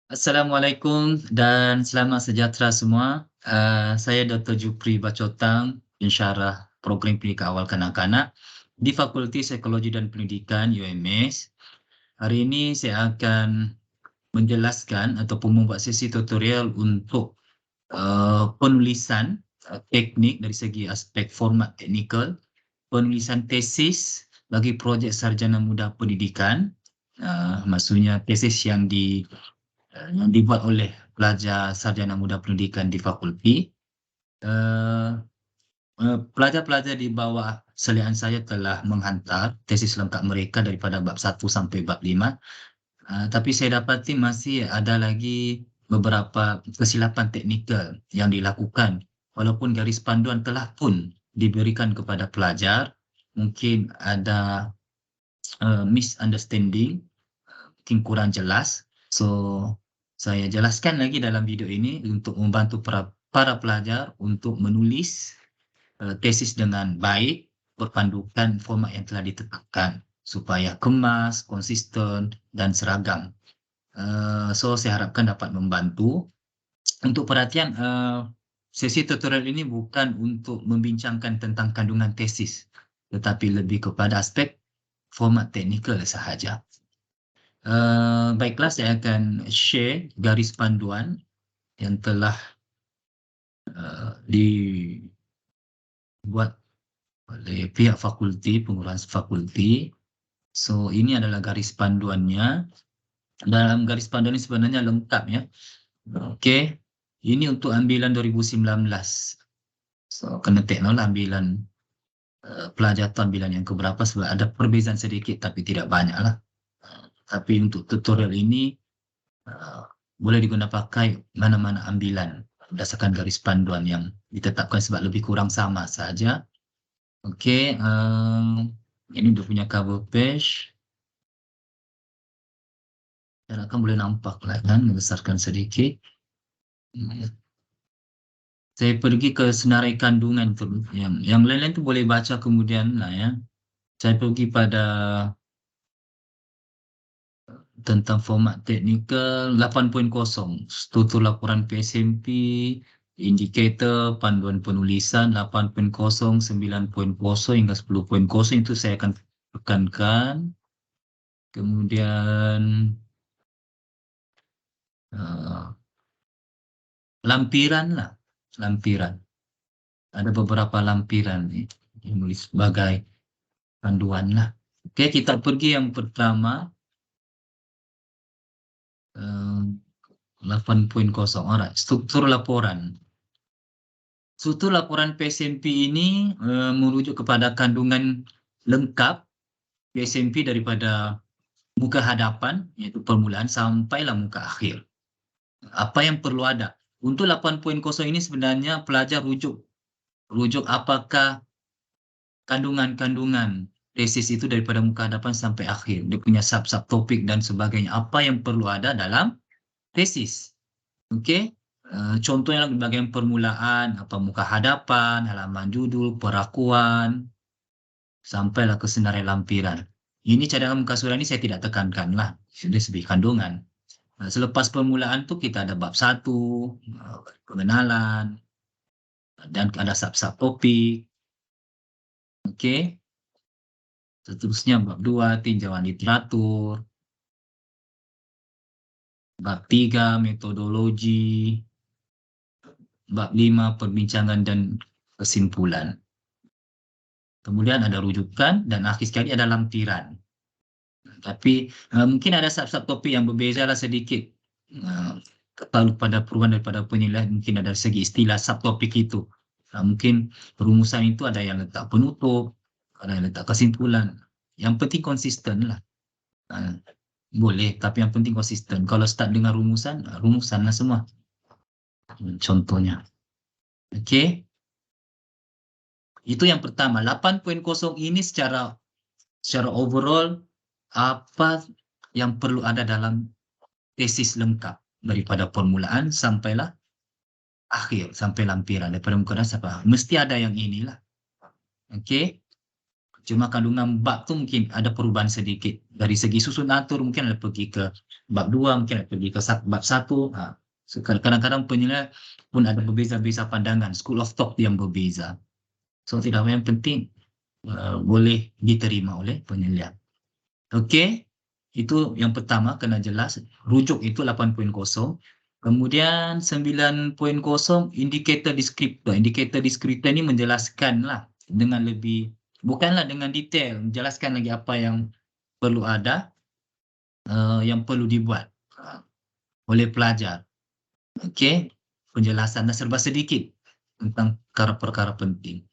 Assalamualaikum dan selamat sejahtera semua. Saya Dr. Jupri Bacotang, pensyarah program pendidikan awal kanak-kanak di Fakulti Psikologi dan Pendidikan UMS. Hari ini saya akan menjelaskan ataupun membuat sesi tutorial untuk penulisan teknik dari segi aspek format teknikal, penulisan tesis bagi projek sarjana muda pendidikan. Maksudnya tesis yang dibuat oleh pelajar sarjana muda pendidikan di fakulti. Pelajar-pelajar di bawah selian saya telah menghantar tesis lengkap mereka daripada bab 1 sampai bab 5. Tapi saya dapati masih ada lagi beberapa kesilapan teknikal yang dilakukan. Walaupun garis panduan telah pun diberikan kepada pelajar, mungkin ada misunderstanding, mungkin kurang jelas. So, saya jelaskan lagi dalam video ini untuk membantu para pelajar untuk menulis tesis dengan baik, berpandukan format yang telah ditetapkan supaya kemas, konsisten, dan seragam. So, saya harapkan dapat membantu. Untuk perhatian, sesi tutorial ini bukan untuk membincangkan tentang kandungan tesis, tetapi lebih kepada aspek format teknikal sahaja. Baiklah, saya akan share garis panduan yang telah dibuat oleh pihak fakulti, pengurusan fakulti. So, ini adalah garis panduannya. Dalam garis panduan ini sebenarnya lengkap ya. Okey, ini untuk ambilan 2019. So, kena tengoklah ambilan pelajar atau ambilan yang keberapa sebab ada perbezaan sedikit tapi tidak banyaklah. Tapi untuk tutorial ini boleh digunakan pakai mana-mana ambilan berdasarkan garis panduan yang ditetapkan sebab lebih kurang sama saja. Okey, ini dia punya cover page. Harapkan boleh nampak lah kan, membesarkan sedikit. Saya pergi ke senarai kandungan tu, yang lain-lain tu boleh baca kemudian lah ya. Saya pergi pada tentang format teknikal 8.0, struktur laporan PSMP, indikator, panduan penulisan 8.0, 9.0 hingga 10.0 itu saya akan tekankan. Kemudian lampiran lah, lampiran. Ada beberapa lampiran ni menulis sebagai panduan lah. Okey, kita pergi yang pertama. 8.0. Alright, struktur laporan. Struktur laporan PSMP ini merujuk kepada kandungan lengkap PSMP daripada muka hadapan, iaitu permulaan, sampailah muka akhir. Apa yang perlu ada? Untuk 8.0 ini sebenarnya pelajar rujuk apakah kandungan-kandungan tesis itu daripada muka hadapan sampai akhir. Dia punya sub-sub topik dan sebagainya. Apa yang perlu ada dalam tesis. Okey. Contohnya bahagian permulaan, apa muka hadapan, halaman judul, perakuan, sampailah ke senarai lampiran. Ini cadangan muka surat ini saya tidak tekankan lah, dari segi kandungan. Selepas permulaan tu kita ada bab 1, pengenalan, dan ada sub-sub topik. Okey. Seterusnya bab 2, tinjauan literatur. Bab 3, metodologi. Bab 5, perbincangan dan kesimpulan. Kemudian ada rujukan dan akhir sekali ada lampiran. Tapi mungkin ada sub-sub topik yang berbezalah sedikit. Kalau pada perubahan daripada penilaian mungkin ada segi istilah subtopik itu. Mungkin perumusan itu ada yang letak penutup, ada yang letak kesimpulan. Yang penting konsisten lah. Boleh, tapi yang penting konsisten. Kalau start dengan rumusan, rumusanlah semua. Contohnya. Okey. Itu yang pertama. 8.0 ini secara overall apa yang perlu ada dalam tesis lengkap daripada permulaan sampailah akhir, sampai lampiran daripada muka dasar sampai akhir. Mesti ada yang inilah. Okey. Cuma kandungan bab tu mungkin ada perubahan sedikit. Dari segi susun atur mungkin ada pergi ke bab 2, mungkin ada pergi ke bab 1. Kadang-kadang penilaian pun ada berbeza-beza pandangan, school of thought yang berbeza. So tidak yang penting boleh diterima oleh penilaian. Okey, itu yang pertama kena jelas. Rujuk itu 8.0. Kemudian 9.0 indikator deskriptor. Indikator deskriptor ini menjelaskanlah dengan lebih, bukanlah dengan detail, menjelaskan lagi apa yang perlu ada, yang perlu dibuat oleh pelajar. Okey, penjelasan dan serba sedikit tentang perkara-perkara penting.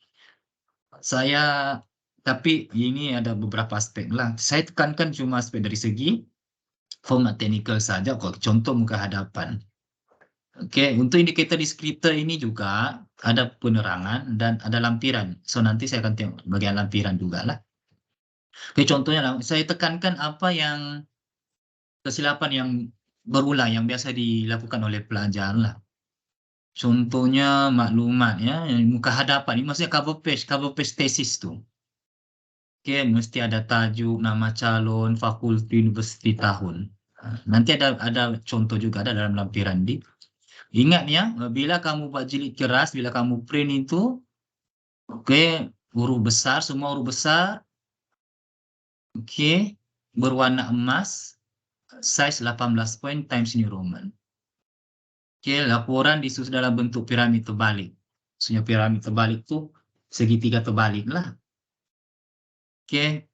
Tapi ini ada beberapa aspek lah. Saya tekankan cuma aspek dari segi format teknikal saja. Contoh muka hadapan. Okey, untuk indikator deskriptor ini juga ada penerangan dan ada lampiran. So nanti saya akan tengok bagian lampiran jugalah. Okey, contohnya saya tekankan apa yang kesilapan yang berulang yang biasa dilakukan oleh pelajar lah. Contohnya maklumat ya, muka hadapan ini maksudnya cover page tesis tu. Okey, mesti ada tajuk, nama calon, fakulti, universiti, tahun. Nanti ada contoh juga ada dalam lampiran di. Ingat ya, bila kamu buat jilid keras, bila kamu print itu, okey, huruf besar, semua huruf besar, okey, berwarna emas, size 18 point Times New Roman. Okey, laporan disusun dalam bentuk piramid terbalik. Maksudnya piramid terbalik tu segitiga terbalik lah. Okey.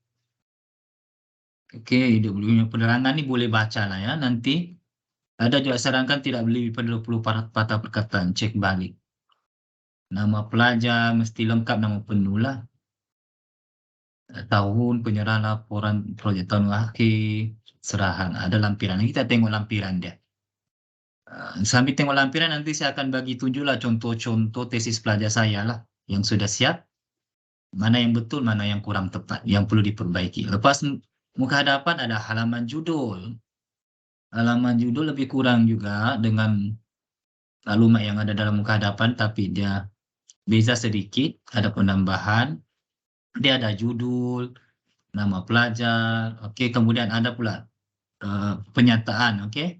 Okey, dia punya penerangan ni boleh baca lah ya. Nanti ada juga sarankan tidak lebih pada 20 patah perkataan. Cek balik. Nama pelajar mesti lengkap, nama penuh lah. Tahun, penyerahan laporan projek tahun akhir, serahan. Ada lampiran. Kita tengok lampiran dia. Sambil tengok lampiran nanti saya akan bagi tunjuklah contoh-contoh tesis pelajar saya lah yang sudah siap. Mana yang betul, mana yang kurang tepat, yang perlu diperbaiki. Lepas muka hadapan ada halaman judul. Halaman judul lebih kurang juga dengan maklumat yang ada dalam muka hadapan, tapi dia beza sedikit, ada penambahan. Dia ada judul, nama pelajar, okey, kemudian ada pula penyataan, okey,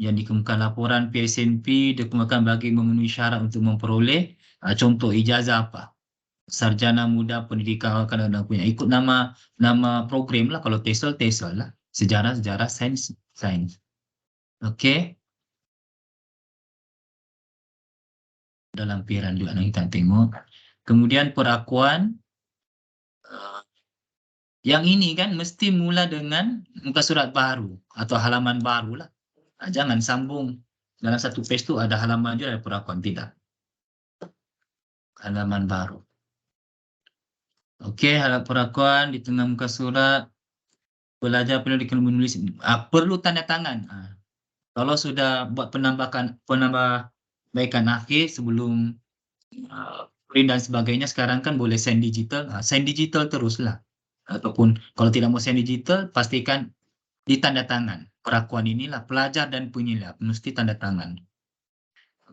yang dikemukakan laporan PSNP dikemukakan bagi memenuhi syarat untuk memperoleh contoh ijazah apa, sarjana muda pendidikan kadang-kadang punya ikut nama program lah. Kalau TESOL lah, sejarah sains. Okey, dalam lampiran juga nanti kita tengok. Kemudian perakuan. Yang ini kan mesti mula dengan muka surat baru atau halaman baru lah. Jangan sambung dalam satu page tu ada halaman juga ada perakuan, tidak. Halaman baru. Okey, halaman perakuan di tengah muka surat. Pelajar perlu menulis. Perlu tanda tangan. Kalau sudah buat penambahbaikan akhir sebelum print dan sebagainya, sekarang kan boleh send digital. Send digital teruslah. Ataupun kalau tidak mau send digital, pastikan ditanda tangan. Perakuan inilah pelajar dan penyilap mesti tanda tangan.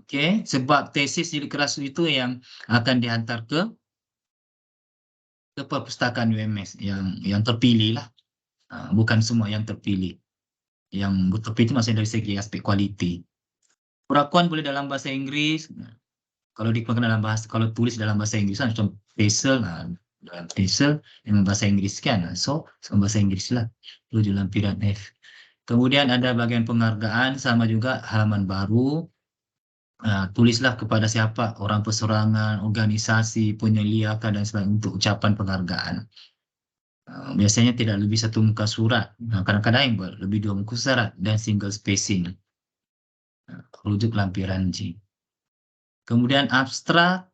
Okey, sebab tesis jilid keras itu yang akan dihantar ke perpustakaan UMS yang terpilih lah. Bukan semua yang terpilih. Yang terpilih itu maksudnya dari segi aspek kualiti. Perakuan boleh dalam bahasa Inggris. Kalau dikeluarkan dalam bahasa, kalau tulis dalam bahasa Inggris macam TESOL, dalam TESOL dengan bahasa Inggris kan. So, bahasa Inggris lah. Tujuh lampiran F. Kemudian ada bagian penghargaan, sama juga halaman baru. Tulislah kepada siapa, orang perseorangan, organisasi, penyelia dan sebagainya untuk ucapan penghargaan. Biasanya tidak lebih satu muka surat. Kadang-kadang yang lebih dua muka surat dan single spacing. Rujuk lampiran G. Kemudian abstrak.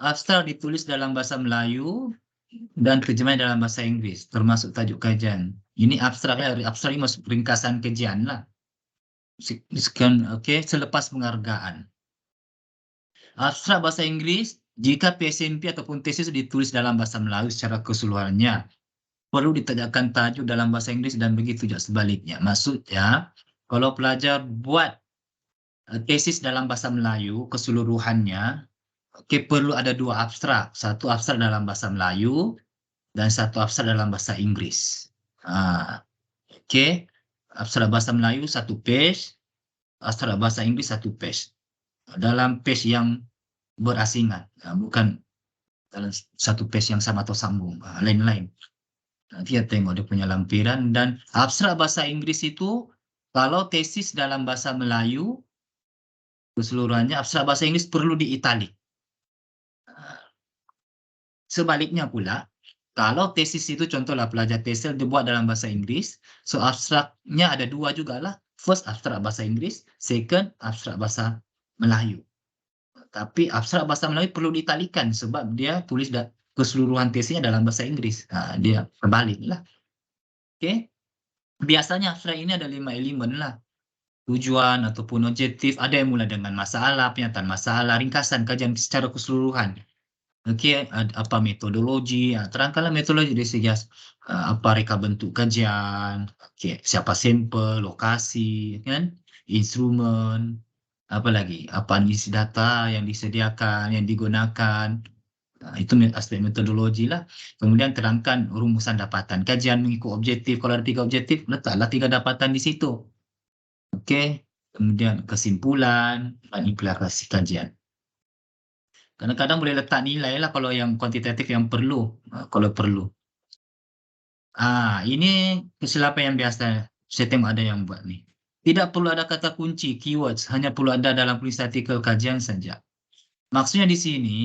Abstrak ditulis dalam bahasa Melayu dan terjemahan dalam bahasa Inggris, termasuk tajuk kajian. Ini abstrak lah. Abstrak ini masuk ringkasan kajian lah. Okey, selepas penghargaan. Abstrak bahasa Inggris, jika PSNP ataupun tesis ditulis dalam bahasa Melayu secara keseluruhannya, perlu ditajukkan tajuk dalam bahasa Inggris dan begitu juga sebaliknya. Maksudnya, kalau pelajar buat tesis dalam bahasa Melayu keseluruhannya, okey, perlu ada dua abstrak. Satu abstrak dalam bahasa Melayu, dan 1 abstrak dalam bahasa Inggeris. Okey, abstrak bahasa Melayu 1 page, abstrak bahasa Inggeris 1 page. Dalam page yang berasingan, bukan dalam satu page yang sama atau sambung, lain-lain. Nanti kita tengok dia punya lampiran. Dan abstrak bahasa Inggris itu, kalau tesis dalam bahasa Melayu, keseluruhannya abstrak bahasa Inggris perlu di-italic. Sebaliknya pula, kalau tesis itu contohlah pelajar TESOL dibuat dalam bahasa Inggris, so abstraknya ada 2 jugalah. First abstrak bahasa Inggris, second abstrak bahasa Melayu. Tapi abstrak bahasa Melayu perlu ditalikan sebab dia tulis keseluruhan tesisnya dalam bahasa Inggris. Dia terbaliklah. Okey. Biasanya abstrak ini ada 5 elemen lah. Tujuan ataupun objektif, ada yang mula dengan masalah, pernyataan masalah, ringkasan, kajian secara keseluruhan. Okey, apa metodologi, terangkanlah metodologi dari segi apa reka bentuk kajian, okey, siapa sampel, lokasi, kan, instrumen, apa lagi, apa isi data yang disediakan, yang digunakan. Itu aspek metodologi lah. Kemudian terangkan rumusan dapatan kajian mengikut objektif. Kalau ada 3 objektif, letaklah 3 dapatan di situ. Okey, kemudian kesimpulan dan implikasi kajian. Kadang-kadang boleh letak nilai lah kalau yang kuantitatif yang perlu, kalau perlu. Ini kesilapan yang biasa, saya tengok ada yang buat ni. Tidak perlu ada kata kunci, keywords, hanya perlu ada dalam tulis artikel kajian saja. Maksudnya di sini,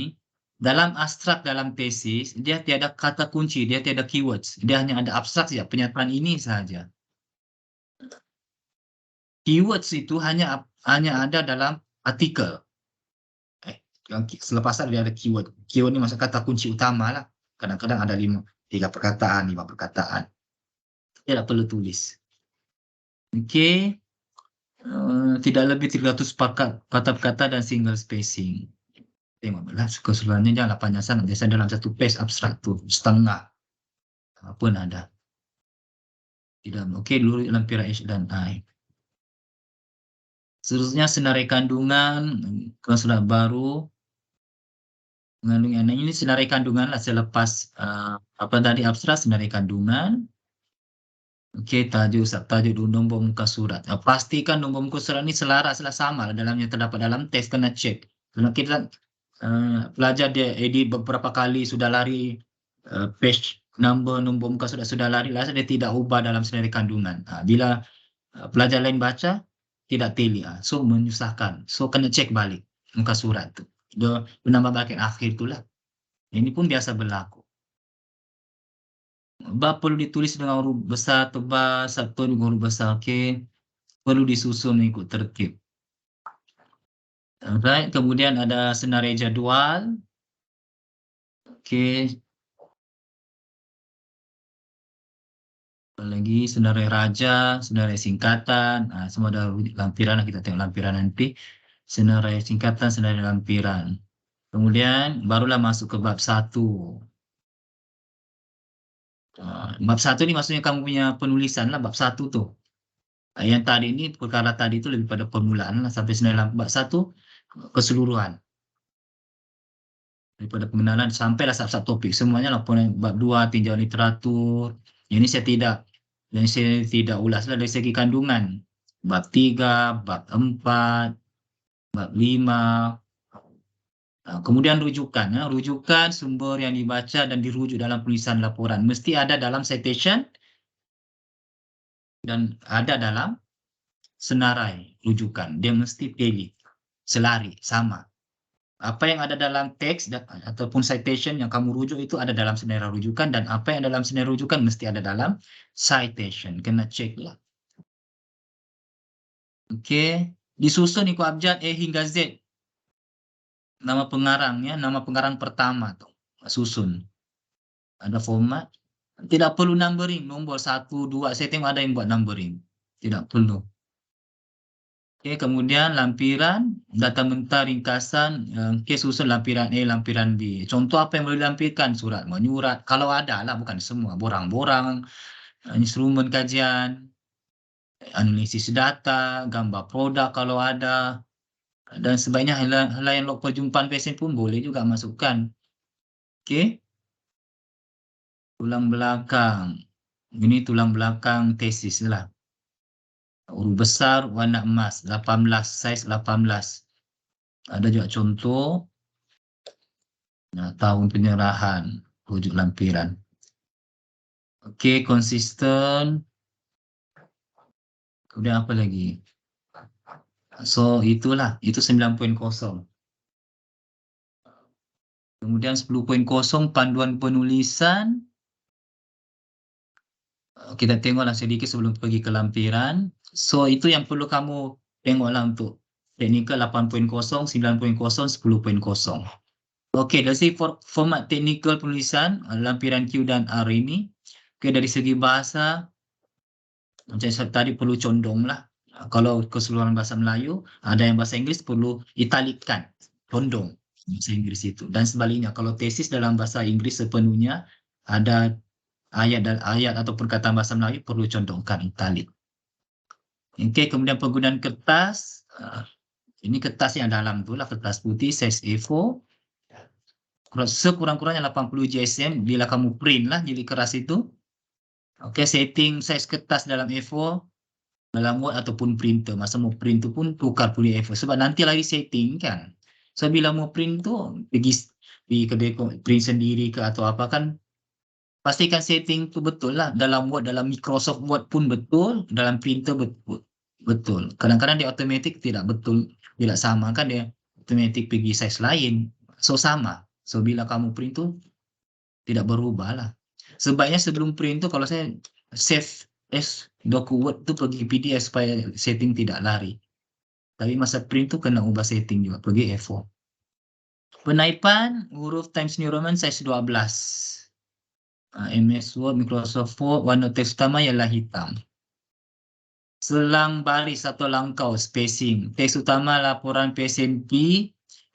dalam abstrak dalam tesis, dia tiada kata kunci, dia tiada keywords. Dia hanya ada abstrak saja, pernyataan ini saja. Keywords itu hanya ada dalam artikel. Selepas dia ada keyword. Keyword ni maksud kata kunci utama lah. Kadang-kadang ada 3 perkataan, 5 perkataan. Tidak perlu tulis. Okey. Tidak lebih 300 kata-kata dan single spacing. Tengoklah keseluruhannya janganlah panjang sangat. Biasa dalam 1 page abstrak tu setengah pun ada. Tidak. Okey, dulu lampiran H dan I. Seterusnya senarai kandungan, surat baru. Mengandung ini senarai kandungan lah selepas apa tadi abstrak senarai kandungan. Okey, tajuk, subtajuk, nombor muka surat. Pastikan nombor muka surat ni selaraslah sama dalamnya terdapat dalam teks, kena cek. Kalau kita pelajar dia edit beberapa kali sudah lari page nombor muka surat sudah lari, dia tidak ubah dalam senarai kandungan. Bila pelajar lain baca tidak teli, so menyusahkan. So kena cek balik muka surat tu. Dia menambah bahagian akhir itulah. Ini pun biasa berlaku. Bab perlu ditulis dengan huruf besar, tebal, subtone dengan huruf besar. Okey. Perlu disusun mengikut tertib. Alright, kemudian ada senarai jadual. Okey. Lagi senarai raja, senarai singkatan. Semua ada lampiran, kita tengok lampiran nanti. Senarai singkatan, senarai lampiran. Kemudian barulah masuk ke bab 1. Bab 1 ni maksudnya kamu punya penulisan lah, bab 1 tu. Yang tadi ni, perkara tadi tu lebih pada permulaan lah, sampai senarai bab 1 keseluruhan. Daripada pengenalan sampailah sub-sub topik. Semuanya laporan bab 2, tinjauan literatur. Yang ini saya tidak ulaslah dari segi kandungan. Bab 3, bab 4, bab 5. Kemudian rujukan. Rujukan sumber yang dibaca dan dirujuk dalam penulisan laporan. Mesti ada dalam citation dan ada dalam senarai rujukan. Dia mesti pilih, selari, sama. Apa yang ada dalam teks ataupun citation yang kamu rujuk itu ada dalam senarai rujukan, dan apa yang dalam senarai rujukan mesti ada dalam citation. Kena cek lah. Okey. Disusun ikut abjad A hingga Z. Nama pengarangnya, nama pengarang pertama tu. Susun. Ada format. Tidak perlu numbering. Nombor 1, 2. Saya tengok ada yang buat numbering. Tidak perlu. Okey, kemudian lampiran, data mentah ringkasan. Okey, susun lampiran A, lampiran B. Contoh apa yang boleh dilampirkan? Surat menyurat. Kalau ada lah, bukan semua. Borang-borang, instrumen kajian, analisis data, gambar produk kalau ada. Dan sebaiknya helaian log perjumpaan pesen pun boleh juga masukkan. Okey. Tulang belakang. Ini tulang belakang tesis lah. Huruf besar warna emas 18, size 18. Ada juga contoh. Nah, tahun penyerahan, rujuk lampiran. Oke, konsisten. Kemudian apa lagi? So, itulah. Itu 9.0. Kemudian 10.0 panduan penulisan. Kita tengoklah sedikit sebelum pergi ke lampiran. So, itu yang perlu kamu tengoklah untuk teknikal 8.0, 9.0, 10.0. Oke, dari format teknikal penulisan, lampiran Q dan R ini. Oke, dari segi bahasa, macam saya tadi perlu condong lah. Kalau keseluruhan bahasa Melayu, ada yang bahasa Inggris perlu italikkan, condong bahasa Inggris itu. Dan sebaliknya, kalau tesis dalam bahasa Inggris sepenuhnya, ada ayat atau perkataan bahasa Melayu perlu condongkan italik. Oke, kemudian penggunaan kertas. Ini kertas yang dalam tu lah, kertas putih, size A4. Sekurang-kurangnya 80 GSM bila kamu print lah jilid keras itu. Oke, setting size kertas dalam A4. Dalam Word ataupun printer. Masa mau print tu pun tukar punya A4. Sebab nanti lagi setting kan. So bila mau print tu pergi kedai print sendiri ke atau apa kan. Pastikan setting tu betul lah. Dalam Word, dalam Microsoft Word pun betul. Dalam printer betul. Betul. Kadang-kadang dia automatic tidak betul. Tidak sama kan dia automatic pergi size lain. So sama. So bila kamu print tu tidak berubah lah. Sebaiknya sebelum print tu kalau saya save as doku Word tu pergi PDF supaya setting tidak lari. Tapi masa print tu kena ubah setting juga, pergi A4. Penaipan huruf Times New Roman size 12. MS Word, Microsoft Word, warna teks utama ialah hitam. Selang baris atau langkau spacing. Teks utama laporan PSMP,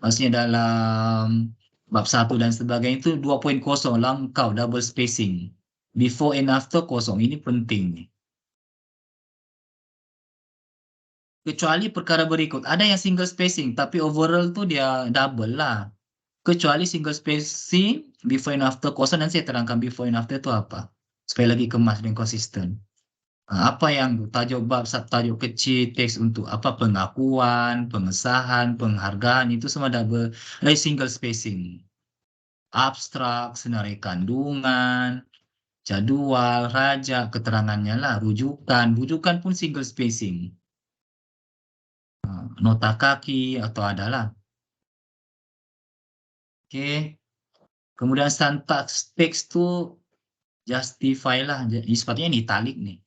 maksudnya dalam bab 1 dan sebagainya itu 2.0 langkau double spacing. Before and after kosong. Ini penting. Kecuali perkara berikut. Ada yang single spacing, tapi overall tu dia double lah. Kecuali single spacing, before and after kosong, dan saya terangkan before and after itu apa. Supaya lagi kemas dan konsisten. Apa yang tajuk bab, subtajuk kecil, teks untuk apa pengakuan, pengesahan, penghargaan, itu semua double, single spacing. Abstrak, senarai kandungan, jadwal, raja, keterangannya lah, rujukan pun single spacing. Nota kaki atau adalah. Oke. Kemudian syntax teks tu justify lah. Ini sepatutnya ini italic nih.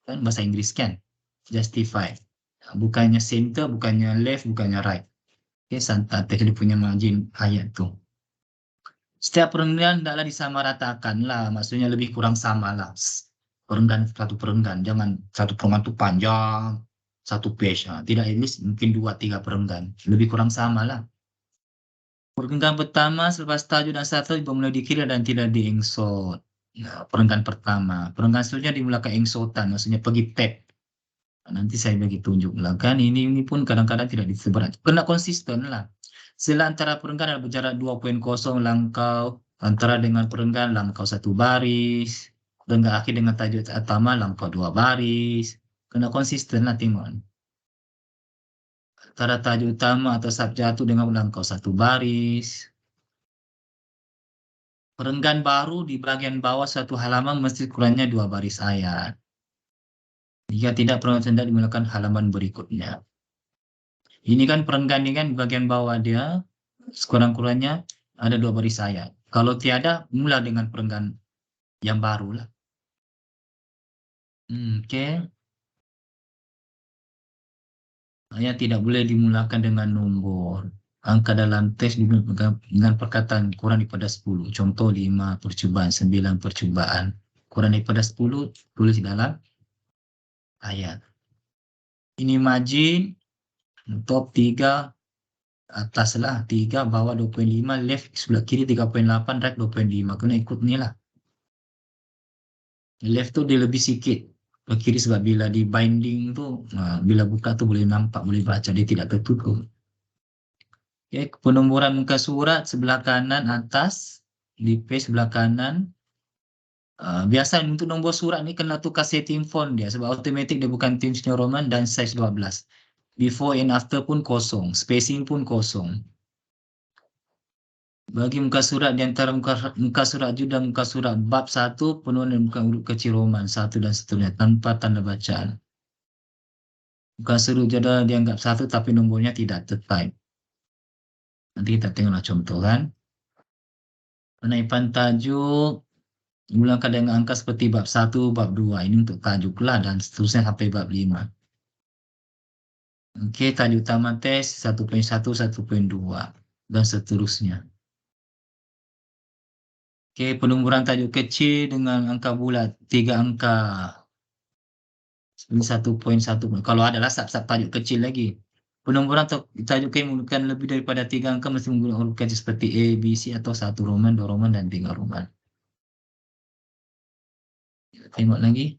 Kan bahasa Inggris kan. Justify. Bukannya center, bukannya left, bukannya right. Oke, syntax teks dia punya margin ayat tu. Setiap perenggan hendaklah disamaratakan lah. Maksudnya lebih kurang sama lah. Satu perenggan. Jangan satu perenggan tu panjang. Satu page. Tidak, at least mungkin 2-3 perenggan. Lebih kurang sama lah. Perenggan pertama selepas tajuk dan subtajuk bermula di kiri dan tidak diinsert. Nah, perenggan pertama. Perenggan selanjutnya dimulakan insertan. Maksudnya pergi tab. Nanti saya bagi tunjuk lah kan. Ini pun kadang-kadang tidak disebar. Kena konsisten lah. Sela antara perenggan adalah berjarak 2.0 langkau. Antara dengan perenggan langkau 1 baris. Perenggan akhir dengan tajuk utama langkau 2 baris. Kena konsisten lah tengok. Antara tajuk utama atau subjatu dengan langkau 1 baris. Perenggan baru di bagian bawah satu halaman mesti kurangnya 2 baris ayat. Jika tidak, perenggan hendak dimulakan halaman berikutnya. Ini kan perenggan ini kan bagian bawah dia sekurang-kurangnya ada 2 baris ayat. Kalau tiada, mula dengan perenggan yang baru lah. Oke. Ayat tidak boleh dimulakan dengan nombor. Angka dalam teks dengan perkataan kurang daripada 10. Contoh 5 percubaan, 9 percubaan. Kurang daripada 10, tulis dalam ayat. Ini margin, top 3, atas lah 3, bawah 2.5, left sebelah kiri 3.8, right 2.5. Kena ikut ni lah. Left tu dia lebih sikit. Ke kiri sebab bila di binding tu, bila buka tu boleh nampak, boleh baca, dia tidak tertutup. Okay, penomboran muka surat sebelah kanan atas, di page sebelah kanan. Biasa untuk nombor surat ni kena tukar setting font dia sebab automatic dia bukan Times New Roman dan size 12. Before and after pun kosong, spacing pun kosong. Bagi muka surat di antara muka surat Ju dan muka surat bab 1 penuh dengan bukan huruf kecil Roman 1 dan seterusnya tanpa tanda bacaan. Muka surat jadual dianggap 1 tapi nombornya tidak tertype. Nanti kita tengoklah contoh kan. Penaipan tajuk dimulakan dengan angka seperti bab 1, bab 2. Ini untuk tajuk lah dan seterusnya sampai bab 5. Okey, tajuk utama teks 1.1, 1.2 dan seterusnya. Okey, penumeran tajuk kecil dengan angka bulat 3 angka. Ini 1.1. Kalau adalah sub-sub tajuk kecil lagi. Penumeran tajuk kecil menggunakan lebih daripada 3 angka mesti menggunakan huruf kecil seperti A, B, C atau 1 Roman, 2 Roman dan 3 Roman. Kita tengok lagi.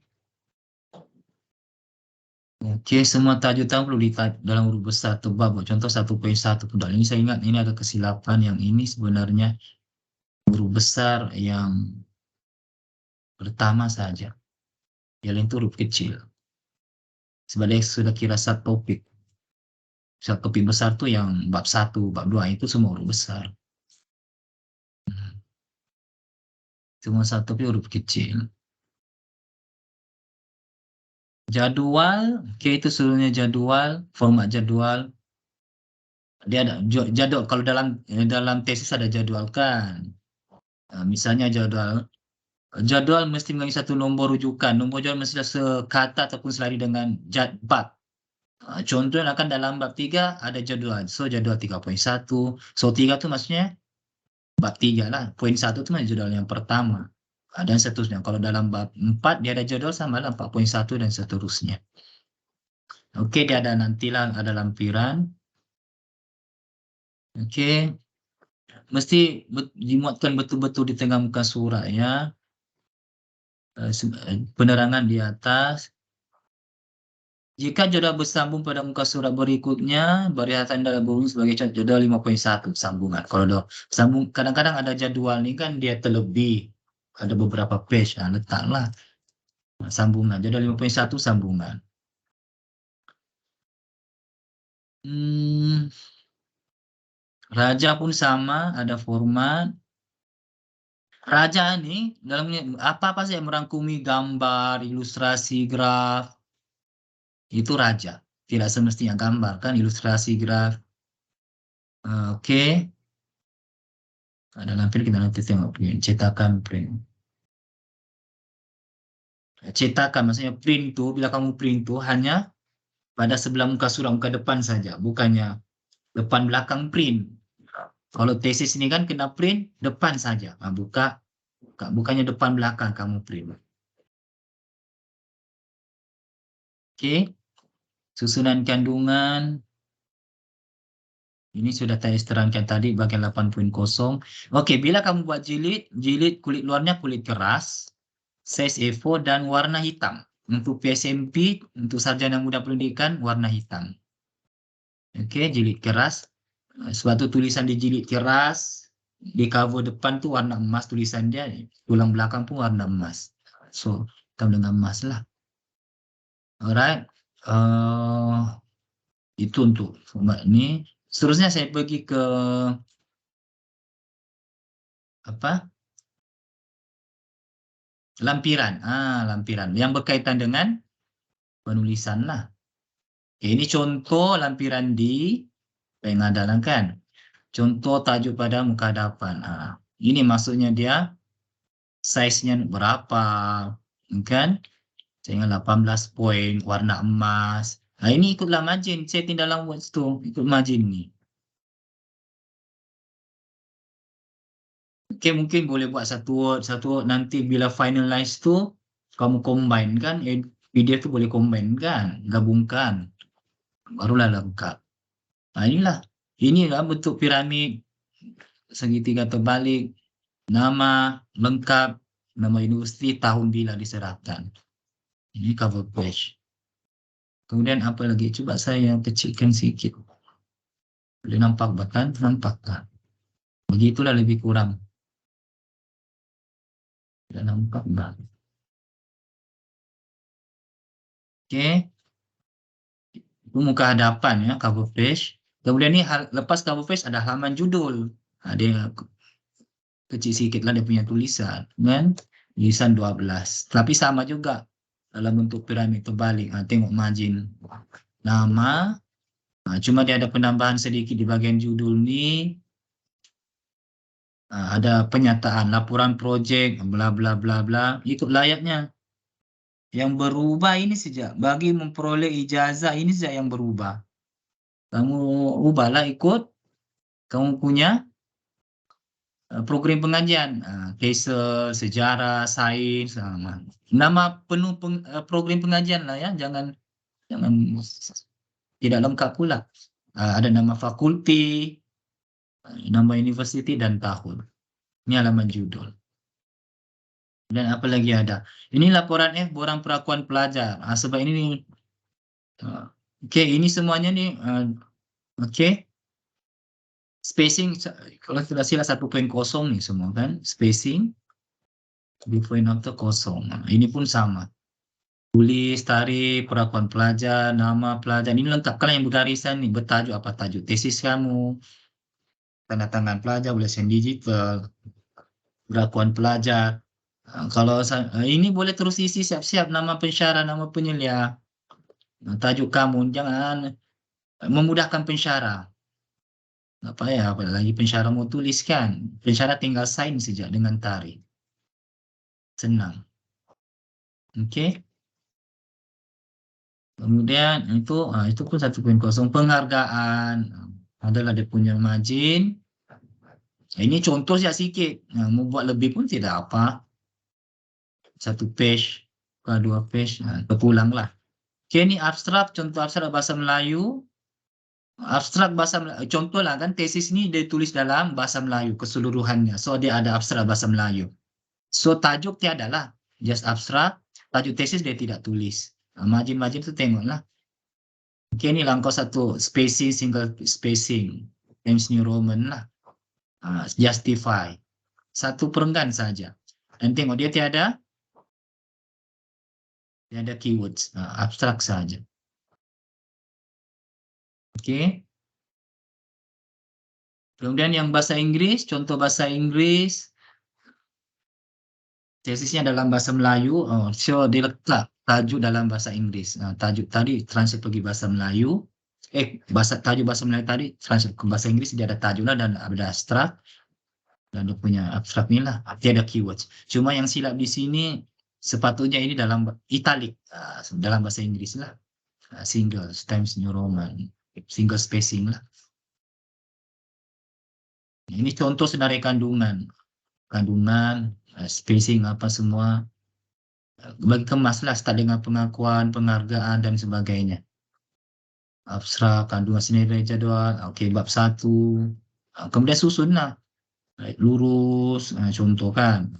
Okey, semua tajuk utama perlu di-type dalam huruf besar atau bab. Contoh 1.1. Ini saya ingat ini ada kesilapan yang ini sebenarnya huruf besar yang pertama saja. Yang lain itu huruf kecil. Sebab dia sudah kira subtopik. Subtopik besar tu yang bab 1, bab 2 itu semua huruf besar. Semua subtopik huruf kecil. Jadual, okay, itu seluruhnya jadual, format jadual. Dia ada jadual kalau dalam tesis ada jadual kan. Misalnya jadual mesti mengandungi satu nombor rujukan. Nombor jadual mesti sekata ataupun selari dengan bab. Contohnya akan dalam bab 3 ada jadual. So jadual 3.1. So 3 tu maksudnya bab 3 lah. Poin 1 tu maksudnya jadual yang pertama. Dan seterusnya. Kalau dalam bab 4 dia ada jadual sama lah 4.1 dan seterusnya. Okey, dia ada nantilah ada lampiran. Okey. Mesti dimuatkan betul-betul di tengah muka surat ya. Penerangan di atas. Jika jadual bersambung pada muka surat berikutnya, barisan dalam buku sebagai contoh jadual 5.1 sambungan. Kalau sambung, kadang-kadang ada jadual ni kan dia terlebih. Ada beberapa page, letaklah sambungan. Jadual 5.1 sambungan. Raja pun sama, ada format. Raja ni dalamnya apa-apa saja yang merangkumi gambar, ilustrasi, graf. Itu raja. Tidak semestinya gambar kan, ilustrasi, graf. Okey. Ada lampiran kita nanti tengok print. Cetakan print. Cetakan maksudnya print tu, bila kamu print tu hanya pada sebelah muka surat, muka depan saja. Bukannya depan belakang print. Kalau tesis ini kan kena print depan saja. Bukannya depan belakang kamu print. Okey. Susunan kandungan. Ini sudah saya terangkan tadi bagian 8.0. Okey, bila kamu buat jilid kulit luarnya kulit keras, size A4 dan warna hitam. Untuk PSMP, untuk sarjana muda pendidikan, warna hitam. Okey, jilid keras. Sebab tu tulisan di jilid keras, di cover depan tu warna emas tulisan dia, tulang belakang pun warna emas. So, hitam dengan emas lah. Alright. Itu untuk format ini. Seterusnya saya pergi ke lampiran. Lampiran yang berkaitan dengan penulisan lah. Okay, ini contoh lampiran di pengadalan kan. Contoh tajuk pada muka hadapan. Ini maksudnya dia size-nya berapa kan? Saya 18 poin, warna emas. Ini ikutlah margin. Setting dalam Word tu ikut margin ni. Okay, mungkin boleh buat satu word nanti bila finalize tu kamu combine kan, PDF tu boleh combine kan, gabungkan, barulah lengkap. Inilah bentuk piramid segitiga terbalik, nama lengkap, nama universiti, tahun bila diserahkan. Ini cover page. Kemudian apa lagi? Coba saya kecilkan sedikit. Boleh nampak bahkan? Nampak kan? Begitulah lebih kurang. Tak nampak bang. Okey. Itu muka hadapan ya, cover page. Kemudian ni lepas cover page ada halaman judul. Dia kecil sikit lah dia punya tulisan. Kan? Tulisan 12. Tapi sama juga dalam bentuk piramid terbalik. Tengok margin nama. Cuma dia ada penambahan sedikit di bahagian judul ni. Ada penyataan laporan projek bla bla bla bla. Ikut layaknya. Yang berubah ini saja. Bagi memperoleh ijazah ini saja yang berubah. Kamu ubahlah ikut kamu punya program pengajian, TESOL, sejarah, sains, nama penuh program pengajian lah ya, jangan tidak lengkap pula. Ada nama fakulti, nama universiti dan tahun. Ini halaman judul. Dan apa lagi ada? Ini laporan borang perakuan pelajar. Sebab ini okey, ini semuanya ni okey. Spacing kalau tidak silap 1.0 ni semua kan, spacing before and after kosong. Ini pun sama. Tulis, tarikh, perakuan pelajar, nama pelajar. Ini lengkap. Kalau yang bergarisan ni bertajuk apa tajuk tesis kamu, tanda tangan pelajar, boleh sign digital, perakuan pelajar. Kalau ini boleh terus isi siap-siap nama pensyarah, nama penyelia, tajuk kamu. Jangan memudahkan pensyarah. Tak payah, apalagi pensyarah mau tuliskan. Pensyarah tinggal sign saja dengan tarikh. Senang. Okey. Kemudian itu pun 1.0 penghargaan. Adalah dia punya margin. Ini contoh saja sikit. Mau buat lebih pun tidak apa. 1 page, 2 page, terpulanglah. Okey, ini abstrak, contoh abstrak bahasa Melayu. Abstrak bahasa Melayu, contohlah kan tesis ni dia tulis dalam bahasa Melayu keseluruhannya. So dia ada abstrak bahasa Melayu. So tajuk tiada lah, just abstrak. Tajuk tesis dia tidak tulis. Margin-margin tu tengoklah. Okey, ni langkah 1, spacing, single spacing, Times New Roman lah. Justify. 1 perenggan saja. Dan tengok dia tiada keywords, abstrak saja. Okey. Kemudian yang bahasa Inggeris, contoh bahasa Inggeris. Tesisnya dalam bahasa Melayu, so dia letak tajuk dalam bahasa Inggeris. Tajuk tadi translate pergi bahasa Melayu. Tajuk bahasa Melayu tadi translate ke bahasa Inggeris, dia ada tajuk lah dan ada abstrak. Dan dia punya abstrak ni lah, dia ada keywords. Cuma yang silap di sini, sepatutnya ini dalam italic, dalam bahasa Inggeris lah. Single, Times New Roman, single spacing lah. Ini contoh senarai kandungan. Spacing apa semua. Bagi kemas lah, start dengan pengakuan, penghargaan dan sebagainya. Abstrak, kandungan senarai jadual, okey, bab 1. Kemudian susun lah. Lurus, contoh kan.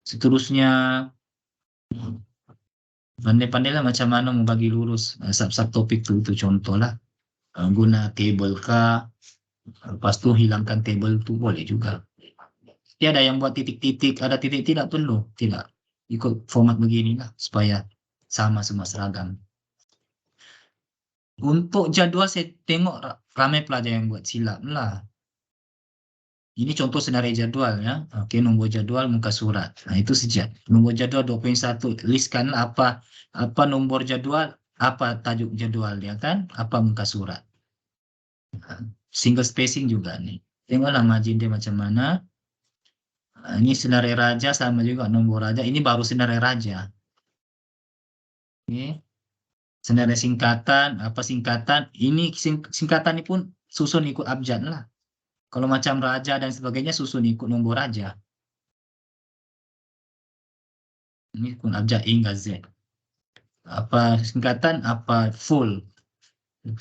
Seterusnya, pandai-pandailah macam mana membagi lurus sub-sub topik tu contoh lah. Guna table kah, lepas tu hilangkan table tu boleh juga. Tiada yang buat titik-titik, ada titik tidak perlu, tidak. Ikut format beginilah supaya sama semua seragam. Untuk jadual saya tengok ramai pelajar yang buat silap lah. Ini contoh senarai jadual ya. Okey, nombor jadual muka surat. Itu saja. Nombor jadual 2.1, listkan apa nombor jadual, apa tajuk jadual dia kan, apa muka surat. Single spacing juga nih. Tengoklah margin dia macam mana. Ini senarai raja sama juga nombor raja. Ini baru senarai raja. Okey. Senarai singkatan, apa singkatan? Ini singkatan ini pun susun ikut abjad lah. Kalau macam raja dan sebagainya susun ikut nombor raja. Ini pun abjad hingga Z. Apa singkatan, apa full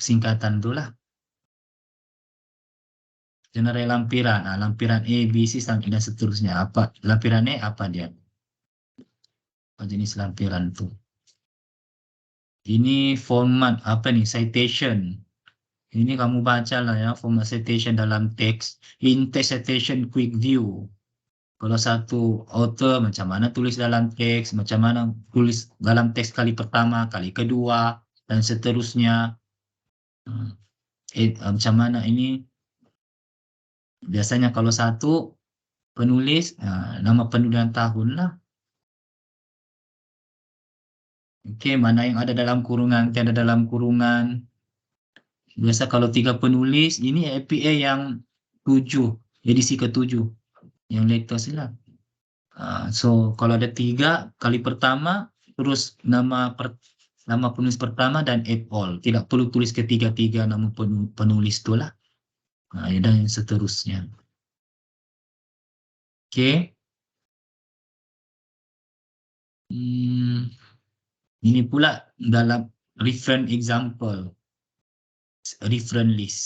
singkatan itulah. Senarai lampiran, lampiran A, B, C sampai dan seterusnya. Apa lampiran A, apa dia? Apa jenis lampiran itu? Ini format apa nih? Citation. Ini kamu baca lah ya, format citation dalam teks. In text citation quick view. Kalau satu author, macam mana tulis dalam teks, macam mana tulis dalam teks kali pertama, kali kedua, dan seterusnya. Macam mana ini, biasanya kalau satu penulis, nama penulis dan tahun lah. Oke, mana yang ada dalam kurungan, tiada dalam kurungan. Biasa kalau 3 penulis, ini APA yang 7, edisi ke-7, yang latest lah. So kalau ada 3 kali pertama, terus nama penulis pertama dan add all. Tidak perlu tulis ketiga-tiga nama penulis itu lah. Dan seterusnya. Oke. Ini pula dalam reference example, reference list.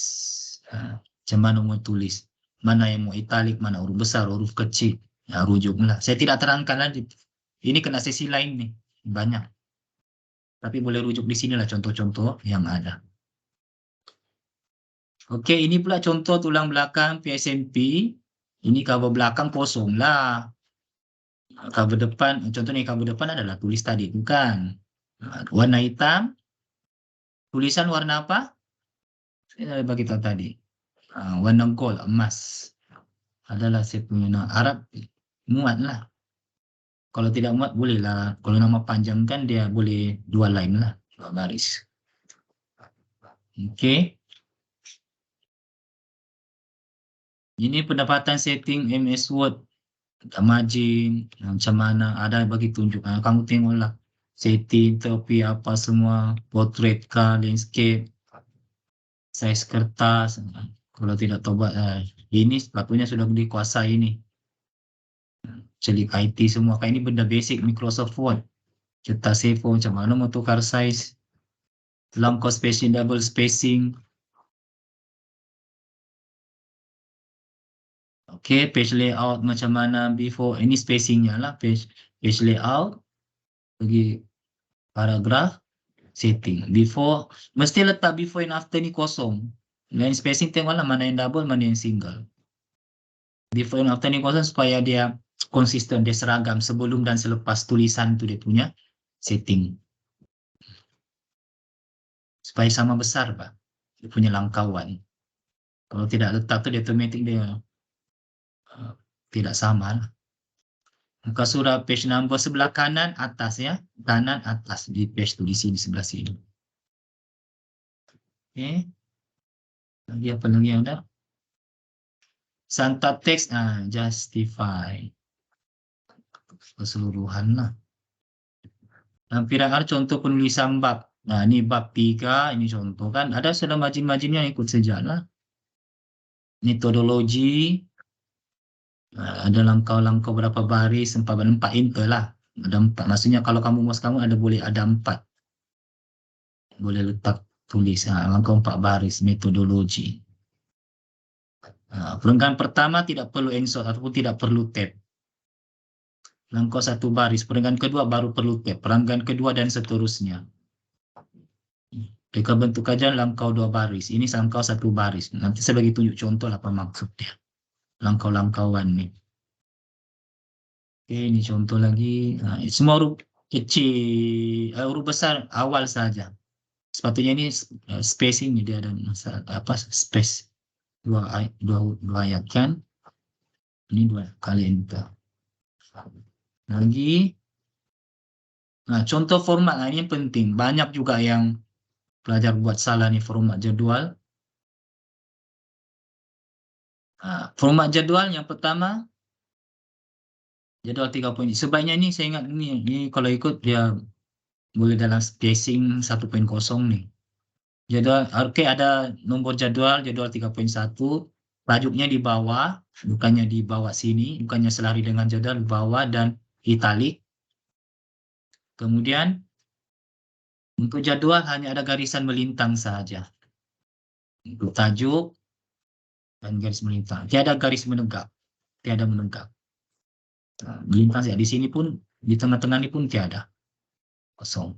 Macam mana mau tulis, mana yang mau italik, mana huruf besar, huruf kecil. Rujuklah. Saya tidak terangkan lagi. Ini kena sesi lain nih, banyak. Tapi boleh rujuk di sinilah contoh-contoh yang ada. Oke, ini pula contoh tulang belakang PSMP. Ini cover belakang kosong lah. Cover depan, contohnya cover depan adalah tulis tadi, bukan? Warna hitam. Tulisan warna apa? Saya bagi tahu tadi. Warna gold, emas. Adalah saya punya Arab, muat lah. Kalau tidak muat bolehlah. Kalau nama panjang kan dia boleh 2 line lah, 2 baris. Oke. Ini pendapatan setting MS Word. Margin, macam mana, ada bagi tunjuk. Kamu tengoklah. Setting, topi, apa semua. Portrait kah, landscape. Size kertas. Kalau tidak tobat, ini sepatutnya sudah dikuasai ini. Celik IT semua. Kayak ini benda basic Microsoft Word. Cetak save, macam mana mau tukar size. Langkau spacing, double spacing. Oke, page layout macam mana before. Ini spacingnya lah. Page layout. Bagi paragraf. Setting. Before. Mesti letak before and after ni kosong. Line spacing tengoklah mana yang double, mana yang single. Before and after ni kosong supaya dia konsisten, dia seragam sebelum dan selepas tulisan tu dia punya setting. Supaya sama besar, Pak. Dia punya langkauan. Kalau tidak letak tu dia automatic dia tidak sama lah. Muka surat page number sebelah kanan atas ya. Kanan atas di page tu di sini sebelah sini. Okey. Lagi apa lagi yang ada? Santat teks, justify. Keseluruhan lah. Lampiran ada contoh penulisan bab. Nah, ini bab 3, ini contoh kan. Ada sudah margin-marginnya ikut sejalan. Metodologi. Ada langkau-langkau berapa baris, 4 enter lah. Ada 4. Maksudnya kalau kamu mouse kamu ada boleh ada 4. Boleh letak tulis. Langkau 4 baris, metodologi. Perenggan pertama tidak perlu insert ataupun tidak perlu tab. Langkau 1 baris. Perenggan kedua baru perlu tab. Perenggan kedua dan seterusnya. Jika bentuk kajian langkau 2 baris. Ini langkau 1 baris. Nanti saya bagi tunjuk contoh lah apa maksud dia. Langkau-langkauan ni. Oke, ini contoh lagi. Semua huruf kecil, huruf besar awal saja. Sepatutnya ini spacing dia ada apa space 2 ayat kan. Ini 2 kali enter. Lagi. Contoh format ini penting. Banyak juga yang pelajar buat salah nih format jadual. Format jadual yang pertama jadual 3 poin. Sebaiknya ini saya ingat ini kalau ikut dia boleh dalam spacing 1.0 nih. Jadual, oke, ada nombor jadual 3.1. Tajuknya di bawah, bukannya di bawah sini, bukannya selari dengan jadual di bawah dan italik. Kemudian untuk jadual hanya ada garisan melintang saja. Untuk tajuk dan garis melintang. Tiada garis menegak. Tiada menegak. Melintang saja. Di sini pun, di tengah-tengah ini pun tiada. Kosong.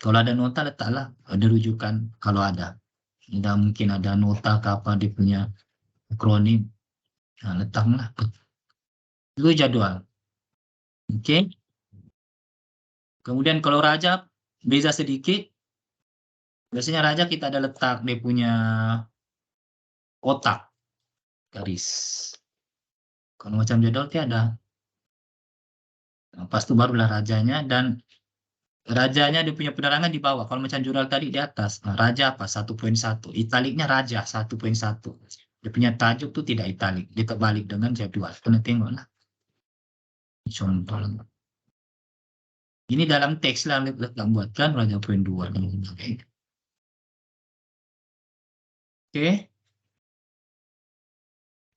Kalau ada nota letaklah, ada rujukan kalau ada. Tidak mungkin ada nota ke apa dia punya akronim. Letaklah. Itu jadwal. Oke. Kemudian kalau raja beza sedikit. Biasanya raja kita ada letak dia punya kotak garis. Kalau macam jadwal tiada. Nah, pas itu barulah rajanya dan rajanya dia punya penerangan di bawah. Kalau macam jurnal tadi di atas. Nah, raja apa? 1.1. Italiknya raja 1.1. Dia punya tajuk tuh tidak italik. Dia kebalik dengan jadwal. Kena tengok lah. Contoh. Ini dalam teks lah letak buatkan raja poin 2. Oke.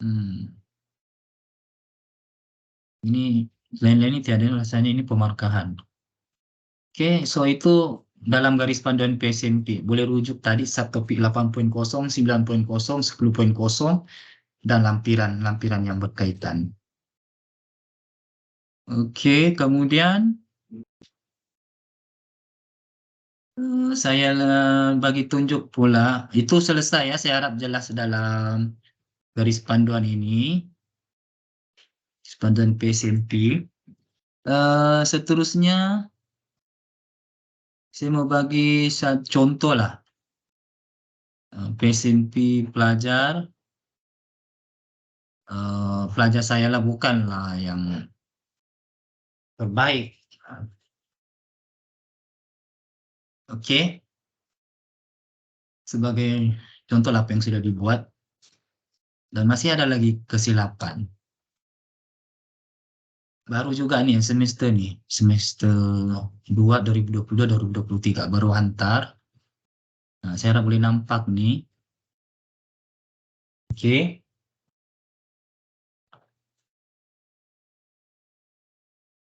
Hmm. Ini lain-lain ini tiada rasanya ini pemarkahan. Oke, so itu dalam garis panduan PSMP. Boleh rujuk tadi subtopik 8.0, 9.0, 10.0, dan lampiran-lampiran yang berkaitan. Oke, kemudian saya bagi tunjuk pula. Itu selesai ya, saya harap jelas dalam garis panduan ini. Garis panduan PSMP. Seterusnya, saya mau bagi contoh lah. PSMP pelajar. Pelajar saya lah bukanlah yang terbaik. Oke, sebagai contoh apa yang sudah dibuat dan masih ada lagi kesilapan. Baru juga nih yang semester 2 2022-2023 baru hantar. Nah, saya harap boleh nampak nih. Oke.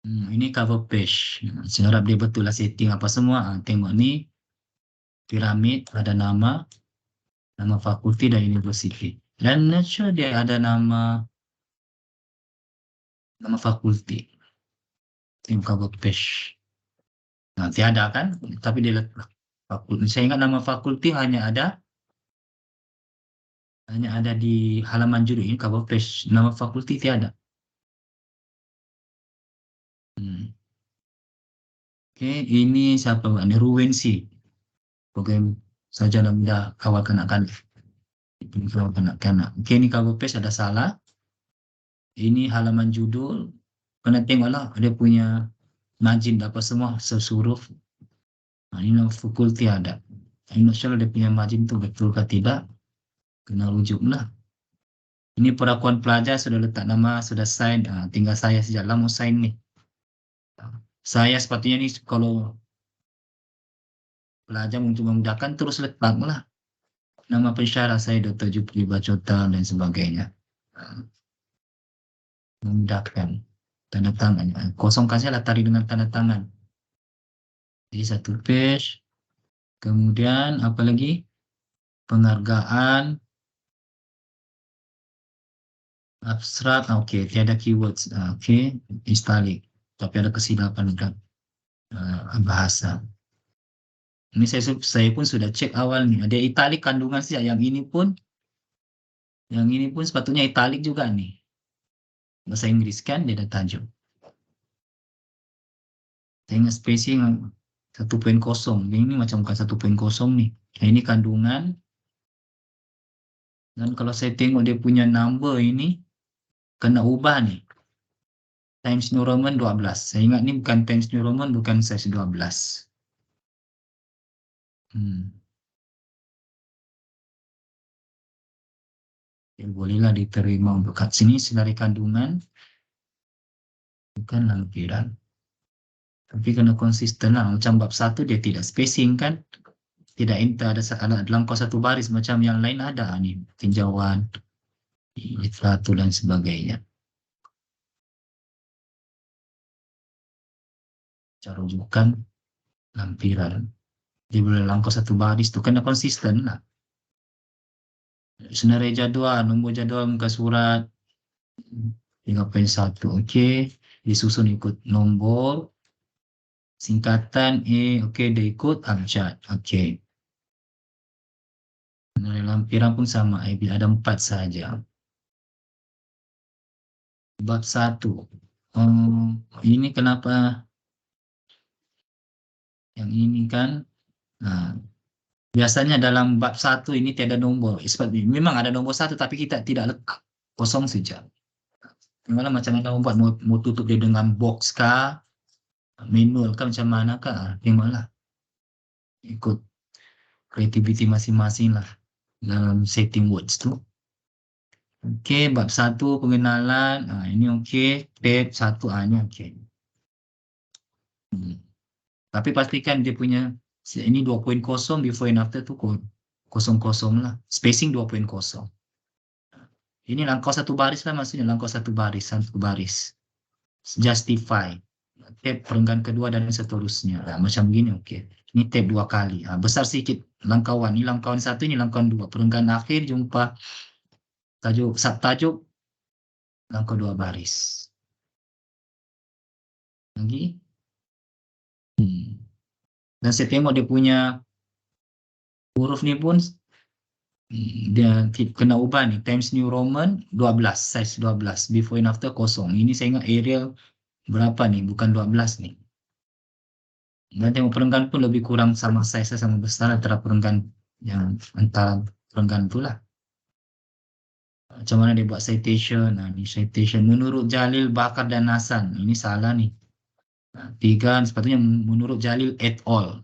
Ini cover page. Saya harap dia betul lah setting apa semua. Tengok nih piramid ada nama fakulti dan university. Dan sure dia ada nama fakulti. Tim cover page. Nanti ada kan? Tapi dia letak fakulti. Saya ingat nama fakulti hanya ada di halaman judul ini cover page. Nama fakulti tiada. Oke, ini siapa? Ini Ruwensi. Program sarjana muda kawal kanak-kanak. Kawal kanak-kanak. Oke, ini cover page ada salah. Ini halaman judul. Kena tengoklah dia punya margin dapat semua sesuruh. Nah, ini nama fakulti ada. Ini soal dia punya margin itu betul ke tidak? Kena rujuk lah. Ini perakuan pelajar sudah letak nama, sudah sign. Tinggal saya sejak lama mau sign nih. Saya sepatutnya nih kalau pelajar untuk memudahkan terus letaklah nama pensyarah saya Dr. Jupri Bacotan dan sebagainya. Memudahkan tanda tangan. Kosongkan saya latari dengan tanda tangan. Jadi satu page. Kemudian apa lagi? Penghargaan. Abstrak. Oke, tiada keywords. Oke, istalik. Tapi ada kesilapan kan bahasa. Ini saya pun sudah cek awal nih. Ada italik kandungan sih. Yang ini pun sepatutnya italik juga nih. Bahasa Inggris kan dia ada tajuk. Saya ingat spacing 1.0. Ini macam bukan 1.0 nih. Nah, ini kandungan. Dan kalau saya tengok dia punya number ini kena ubah nih. Times New Roman 12. Saya ingat ini bukan Times New Roman, bukan size 12. Ya, bolehlah diterima untuk kat sini sedari kandungan. Bukan lampiran. Tapi kena konsisten lah. Macam bab 1 dia tidak spacing kan. Tidak ada dalam kos satu baris macam yang lain ada nih. Tinjauan, literatur dan sebagainya. Cara rujukan lampiran. Dia boleh langkau satu baris itu kena konsisten lah. Senarai jadwal, nombor jadwal muka surat 3.1. Okey. Disusun ikut nombor. Singkatan A, okey, dia ikut abjad. Okey. Lampiran pun sama, ada 4 saja. Bab 1. Ini kenapa yang ini kan? Nah, biasanya dalam bab 1 ini tiada nombor. Memang ada nomor 1 tapi kita tidak letak. Kosong saja. Gimana macam mana mau buat, mau tutup dia dengan box kah? Manual kah macam mana kah? Tengoklah. Ikut creativity masing-masing lah dalam setting words tu. Okey, bab 1 pengenalan. Ini okey. Tab 1 ini okey. Tapi pastikan dia punya ini 2.0 before and after tu kosong-kosong lah. Spacing 2.0. Ini langkah satu baris lah maksudnya, langkah satu baris. Justify. Tab perenggan kedua dan seterusnya. Macam begini okey. Ini tab 2 kali. Besar sikit langkawan. Ini langkawan 1, ini langkawan 2. Perenggan akhir jumpa tajuk, subtajuk, langkah 2 baris. Lagi. Dan saya tengok dia punya huruf ni pun dia kena ubah ni. Times New Roman 12, size 12. Before and after kosong. Ini saya ingat Arial berapa ni? Bukan 12 ni. Dan tengok perenggan pun lebih kurang sama size, sama besar antara perenggan yang antara perenggan tu lah. Macam mana dia buat citation? Ini citation. Menurut Jalil, Bakar dan Hasan. Ini salah ni. 3, sepatutnya menurut Jalil et al.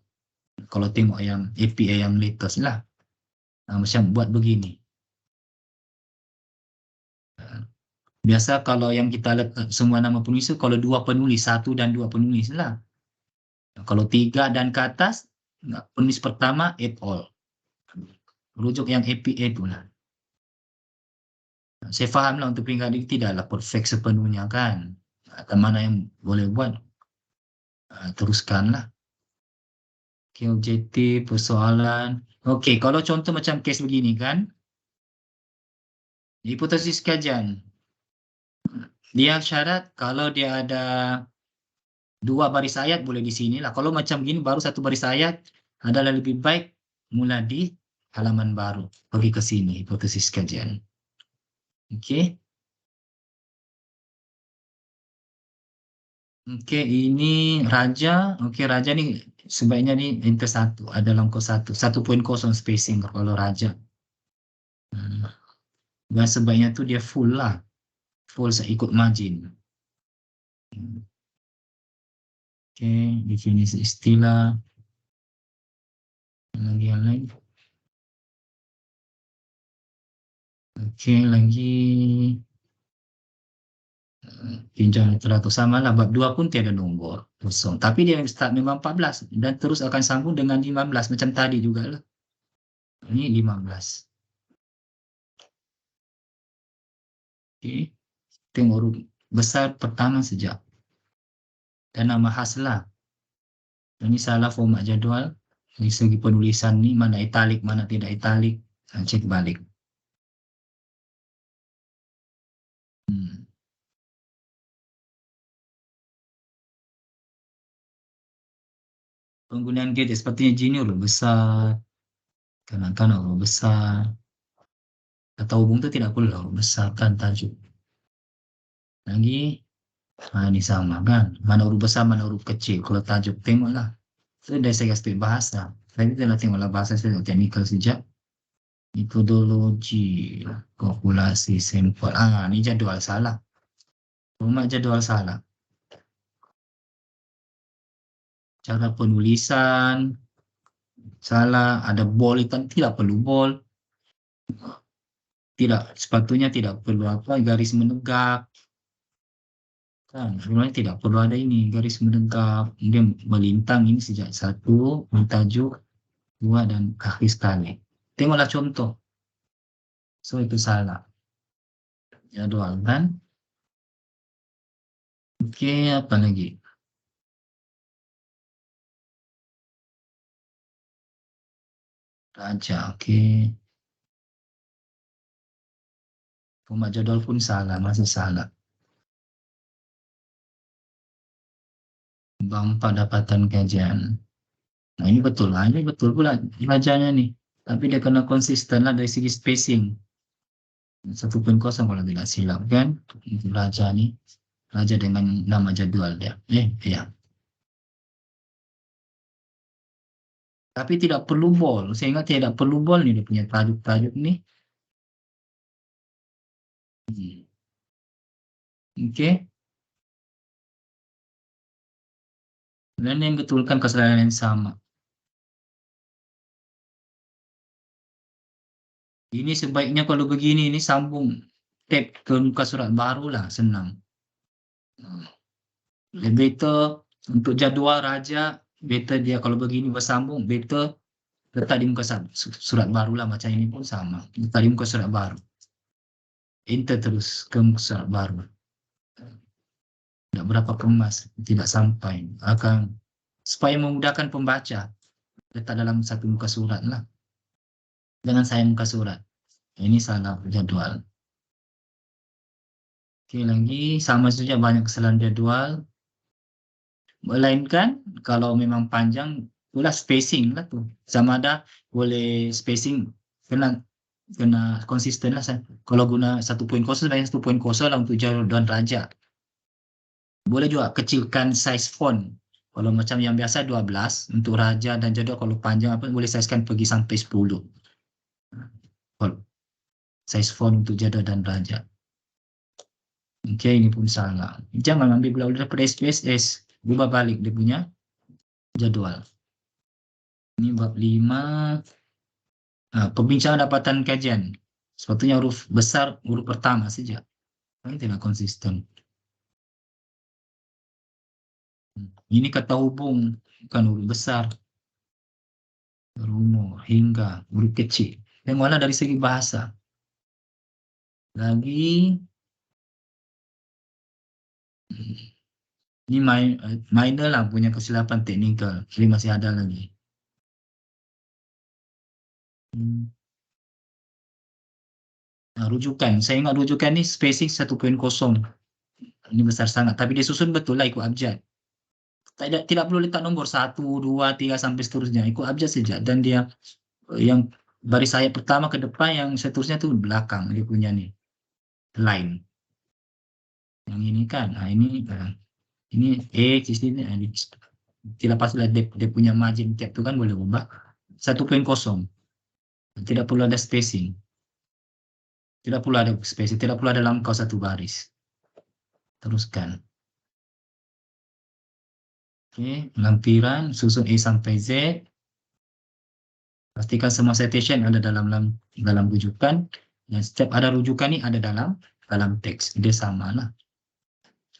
Kalau tengok yang APA yang latest lah. Macam buat begini. Biasa kalau yang kita letak semua nama penulis tu, kalau 2 penulis, 1 dan 2 penulis lah. Kalau 3 dan ke atas, penulis pertama et al. Rujuk yang APA tu lah. Saya faham lah untuk peringkat ini tidaklah perfect sepenuhnya kan. Atau mana yang boleh buat, teruskanlah. Okay, objektif, persoalan. Okey, kalau contoh macam kes begini kan, hipotesis kajian. Dia syarat kalau dia ada 2 baris ayat boleh di sini lah. Kalau macam gini baru 1 baris ayat adalah lebih baik mula di halaman baru. Pergi ke sini, hipotesis kajian. Okey. Okey, ini Raja. Okey, Raja ni sebaiknya ni enter 1. Ada langkah 1. 1.0 spacing kalau Raja. Dan sebaiknya tu dia full lah. Full saya ikut margin. Okey, definisi istilah. Lagi yang lain. Okey, lagi pinjam literatur sama lah. Bab 2 pun tiada nombor. Kosong. Tapi dia start memang 14 dan terus akan sambung dengan 15 macam tadi jugalah. Ini 15. Okey. Tengok huruf besar pertama saja. Dan nama khas lah. Ini salah format jadual. Dari segi penulisan ni mana italik, mana tidak italik. Cek balik. Penggunaan gadget sepertinya Gini huruf besar. Kanak-kanak huruf besar. Kata hubung tu tidak perlu huruf besar kan tajuk. Lagi. Ini sama kan. Mana huruf besar, mana huruf kecil. Kalau tajuk tengoklah. Itu dari saya aspek bahasa. Saya tidak tengoklah bahasa saya teknikal sejak. Metodologi, kalkulasi, sampel. Ini jadual salah. Format jadual salah. Cara penulisan salah. Ada bol itu tidak perlu bol. Tidak, sepatutnya tidak perlu garis menegak. Kan, sebenarnya tidak perlu ada ini garis menegak. Dia melintang ini sejak 1, tajuk 2 dan kaki sekali. Tengoklah contoh. So itu salah. Jadual kan. Okey, apa lagi? Raja, okey. Format jadual pun salah, masih salah. Bampak dapatan kajian. Nah ini betul lah, ini betul pula rajanya nih. Tapi dia kena konsisten lah dari segi spacing. 1.0 kalau tidak silap kan, itu raja nih, raja dengan nama jadwal dia. Ya. Tapi tidak perlu ball. Saya ingat tidak perlu ball nih dia punya tajuk-tajuk nih. Oke. Dan yang betulkan kesalahan yang sama. Ini sebaiknya kalau begini, ini sambung tab ke muka surat baru lah, senang. Better untuk jadwal raja, better dia kalau begini bersambung, better letak di muka surat baru lah, macam ini pun sama. Letak di muka surat baru. Enter terus ke muka surat baru. Tidak berapa kemas, tidak sampai. Akan supaya memudahkan pembaca, letak dalam satu muka surat lah. Jangan saya muka surat. Ini salah jadwal. Oke, lagi sama saja banyak kesalahan jadwal. Melainkan kalau memang panjang, itulah spacing lah tuh. Sama ada boleh spacing kena konsisten lah. Kalau guna 1.0 sebanyak 1.0 lah untuk jadwal dan raja. Boleh juga kecilkan size font. Kalau macam yang biasa 12 untuk raja dan jadwal, kalau panjang apa boleh sizekan pergi sampai 10. Kalau size font untuk jadwal dan raja. Oke, ini pun salah. Jangan ambil belau daripada SPSS. Ubah balik dia punya jadwal. Ini bab 5. Nah, pembincangan dapatan kajian. Sepatutnya huruf besar, huruf pertama saja. Ini tidak konsisten. Ini kata hubung, bukan huruf besar. Rumor, hingga, huruf kecil. Tengoklah dari segi bahasa. Lagi, ini minor lah punya kesilapan teknikal. Jadi masih ada lagi. Nah, rujukan. Saya ingat rujukan ini spacing 1.0. Ini besar sangat. Tapi dia susun betul lah ikut abjad. Tidak perlu letak nomor 1, 2, 3 sampai seterusnya. Ikut abjad saja. Dan dia yang baris sayap pertama ke depan, yang seterusnya tuh belakang. Dia punya nih. Line. Yang ini kan. Nah, ini di sini. Tidak pastilah dia punya margin cap itu kan boleh ubah. 1.0. Tidak perlu ada spacing. Tidak perlu ada spacing. Tidak perlu ada langkah satu baris. Teruskan. Oke, lampiran susun A sampai Z. Pastikan semua citation ada dalam rujukan. Dan setiap ada rujukan ini ada dalam teks. Dia sama lah.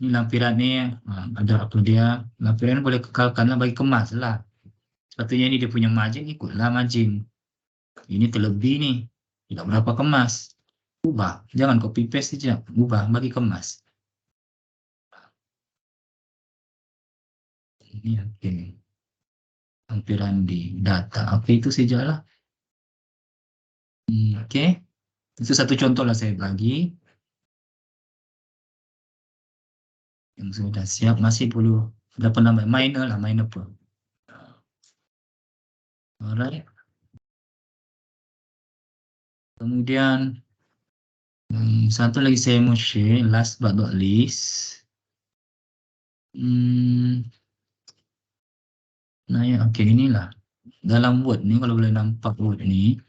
Ini lampiran ini ada apa dia? Lampiran boleh kekalkanlah bagi kemas lah. Sepatutnya ini dia punya margin, ikutlah margin. Ini terlebih nih, tidak berapa kemas. Ubah, jangan copy paste saja. Ubah bagi kemas. Ini oke. Lampiran di data. Oke, itu saja lah. Oke. Itu satu contoh lah saya bagi. Yang sudah siap masih perlu ada penambah minor lah, minor pun. Alright. Kemudian satu lagi saya mau share, last but not least. Nah ya, oke, inilah. Dalam Word nih, kalau boleh nampak Word ini,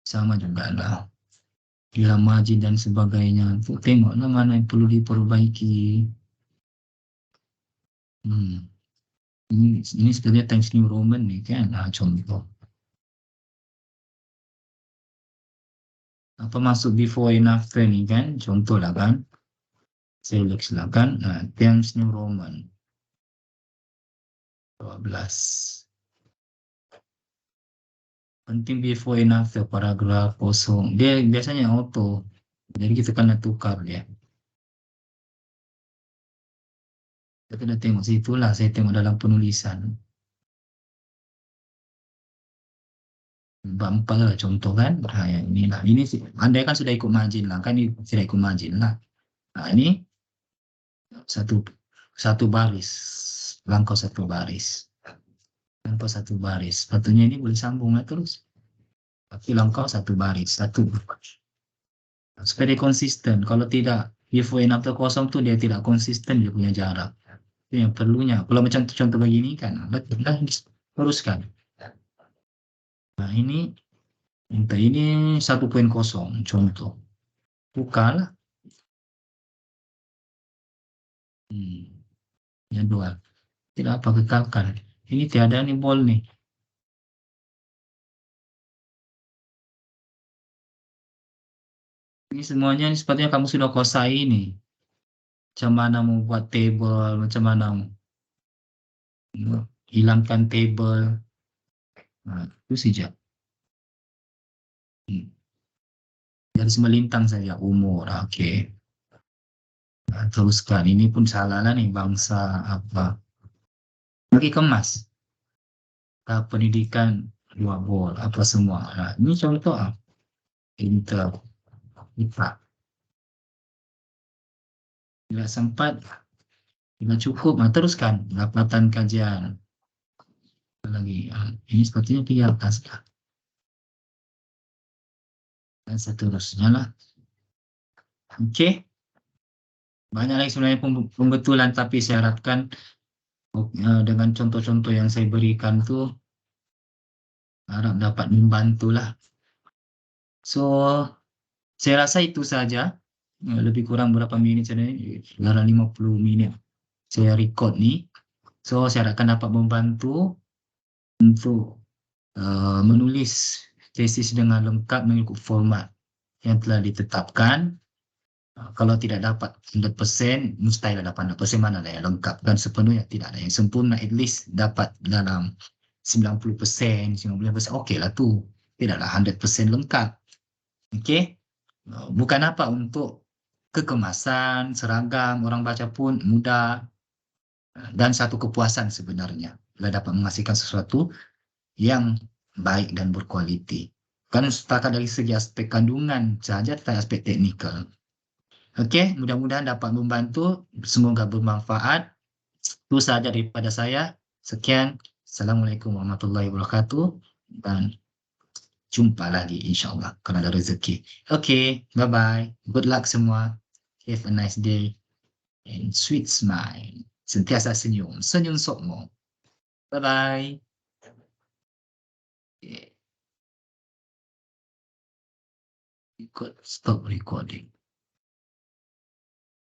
sama juga lah. Gila margin dan sebagainya. Tengoklah mana yang perlu diperbaiki. Ini sebenarnya Times New Roman nih kan, contoh. Apa masuk before and after nih kan, contoh lah kan. Saya silakan. Times New Roman 12. Penting before and after paragraf kosong. Dia biasanya auto. Jadi kita kena tukar dia. Kita kena tengok situ lah. Saya tengok dalam penulisan. Bab 4 lah contoh kan. Ya, inilah. Ini sih. Andai kan sudah ikut margin lah. Kan ini tidak ikut margin lah. Nah ini satu baris. Langkau satu baris. Langkau satu baris. Sepatutnya ini boleh sambung lah terus. Tapi langkau satu baris. Satu. supaya dia konsisten. Kalau tidak, before and after kosong tuh dia tidak konsisten dia punya jarak. Itu yang perlunya. Kalau macam contoh begini kan, betul lah, teruskan. Nah ini 1.0 contoh. Bukalah. Jadwal. Tidak apa kekalkan. Ini tiada nih bol nih. Ini semuanya ini sepertinya kamu sudah kuasai nih. Macam mana mau buat table, macam mana mau hilangkan table. Nah, itu saja. Garis melintang saja umur. Oke. Nah, teruskan. Ini pun salah lah nih bangsa apa. Lagi kemas. Pendidikan dua bol apa semua. Nah, ini contoh apa? Inter. IPA. Tidak sempat. Tidak cukup. Nah, teruskan. Pendapatan kajian. Apa lagi. Ini sepertinya tiga atas lah. Dan seterusnya lah. Oke. Banyak lagi sebenarnya pembetulan, tapi saya harapkan dengan contoh-contoh yang saya berikan tuh harap dapat membantu lah. So, saya rasa itu saja. Lebih kurang berapa menit saja ini? Sekitar 50 menit saya record nih. So, saya harapkan dapat membantu untuk menulis tesis dengan lengkap mengikut format yang telah ditetapkan. Kalau tidak dapat 100%, mustahil dapat 100%, mana ada yang lengkap. Dan sepenuhnya tidak ada yang sempurna, at least dapat dalam 90%, 90%, oke lah tu. Tidaklah 100% lengkap. Oke? Bukan apa untuk kekemasan, seragam, orang baca pun mudah, dan satu kepuasan sebenarnya. Bila dapat menghasilkan sesuatu yang baik dan berkualiti. Kan setakat dari segi aspek kandungan saja, tentang aspek teknikal. Oke, mudah-mudahan dapat membantu. Semoga bermanfaat. Itu saja daripada saya. Sekian. Assalamualaikum warahmatullahi wabarakatuh. Dan jumpa lagi insya Allah kalau ada rezeki. Oke, bye-bye. Good luck semua. Have a nice day and sweet smile. Sentiasa senyum. Senyum sokmo. Bye-bye. Stop recording.